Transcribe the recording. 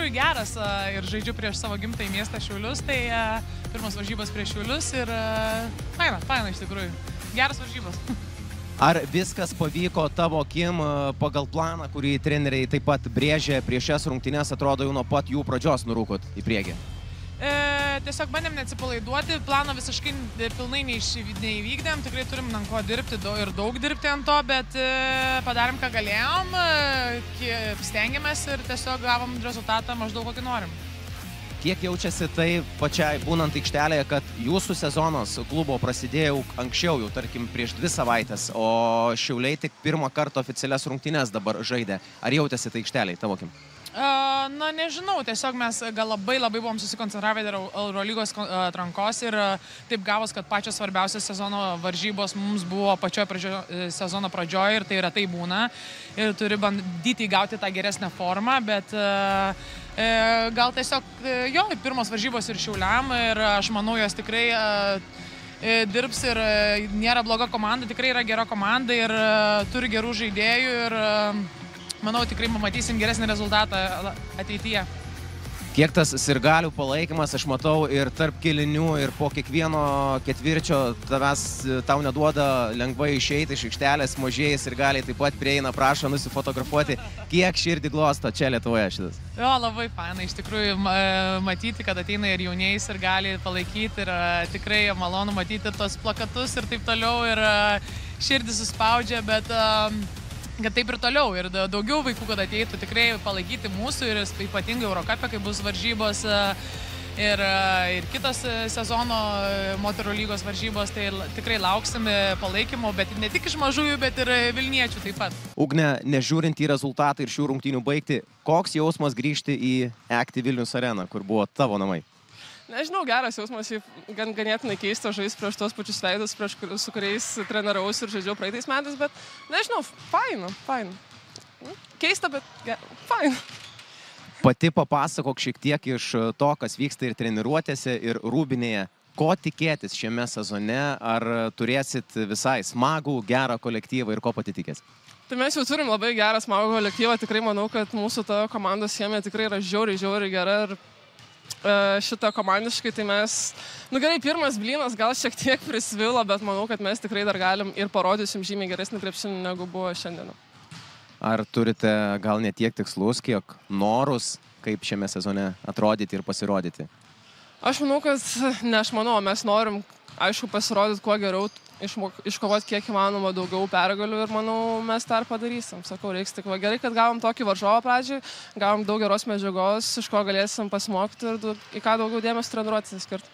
tikrųjų geras ir žaidžiu prieš savo gimtąjį miestą Šiaulius, tai pirmas varžybas prieš Šiaulius ir faina iš tikrųjų. Geras varžybas. Ar viskas pavyko tavo akim pagal planą, kurį treneriai taip pat brėžė prieš šias rungtynes, atrodo jau nuo pat jų pradžios nurūkot į priekį? Tiesiog bandėm neatsipalaiduoti, plano visiškai pilnai neįvykdėm, tikrai turim ant ko dirbti ir daug dirbti ant to, bet padarėm, ką galėjom, stengiamės ir tiesiog gavom rezultatą maždaug kokį norim. Kiek jaučiasi tai pačiai būnant aikštelėje, kad jūsų sezonas klubo prasidėjo anksčiau, jau tarkim prieš 2 savaitės, o Šiauliai tik pirmą kartą oficialias rungtynes dabar žaidė. Ar jautėsi tai aikštelėje, tavo akim? Na, nežinau, tiesiog mes gal labai buvom susikoncentravę dėl Eurolygos atrankos ir taip gavos, kad pačios svarbiausios sezono varžybos mums buvo sezono pradžioje ir tai retai būna ir turi bandyti įgauti tą geresnę formą, bet gal tiesiog, pirmos varžybos ir Šiauliam ir aš manau, jos tikrai dirbs ir nėra bloga komanda, tikrai yra gera komanda ir turi gerų žaidėjų ir manau, tikrai matysim geresnį rezultatą ateityje. Kiek tas sirgalių palaikymas, aš matau ir tarp kėlinių, ir po kiekvieno ketvirčio tau neduoda lengvai išeiti iš aikštelės, mažieji sirgaliai taip pat prieina, prašo nusifotografuoti. Kiek širdį glosto čia Lietuvoje šitas? Jo, labai faina, iš tikrųjų matyti, kad ateina ir jaunieji sirgaliai palaikyti ir tikrai malonu matyti tos plakatus ir taip toliau ir širdį suspaudžia, bet kad taip ir toliau ir daugiau vaikų, kad ateitų tikrai palaikyti mūsų ir ypatingai Eurocup'e, kai bus varžybos ir kitos sezono moterų lygos varžybos, tai tikrai lauksim palaikymo, bet ne tik iš mažųjų, bet ir Vilniečių taip pat. Ugne, nežiūrint į rezultatą ir šių rungtynių baigti, koks jausmas grįžti į Active Vilnius areną, kur buvo tavo namai? Nežinau, geras jausmas, ganėtinai keista žaisti prieš tos pačius veidus, su kuriais trenirausi ir žaidžiau praeitais metais, bet nežinau, faina. Keista, bet faina. Pati papasakok šiek tiek iš to, kas vyksta ir treniruotėse, ir rūbinėje. Ko tikėtis šiame sezone? Ar turėsit visai smagų, gerą kolektyvą ir ko pati tikės? Tai mes jau turim labai gerą smagų kolektyvą, tikrai manau, kad mūsų ta komandos chemija tikrai yra žiauriai gera ir šitą komandiškai, tai mes, gerai, pirmas blynas gal šiek tiek prisvilo, bet manau, kad mes tikrai dar galim ir parodysim žymiai geresnį krepšinį, negu buvo šiandien. Ar turite gal ne tiek tikslus, kiek norus, kaip šiame sezone atrodyti ir pasirodyti? Aš manau, kad mes norim, aišku, pasirodyti kuo geriau, iškovoti kiek įmanoma daugiau pergalių ir manau, mes tą ir padarysim. Sakau, reiks tik gerai, kad gavom tokį varžovą pradžiai, gavom daug geros medžiagos, iš ko galėsim pasimokyti ir į ką daugiau dėmesio treniruotis skirti.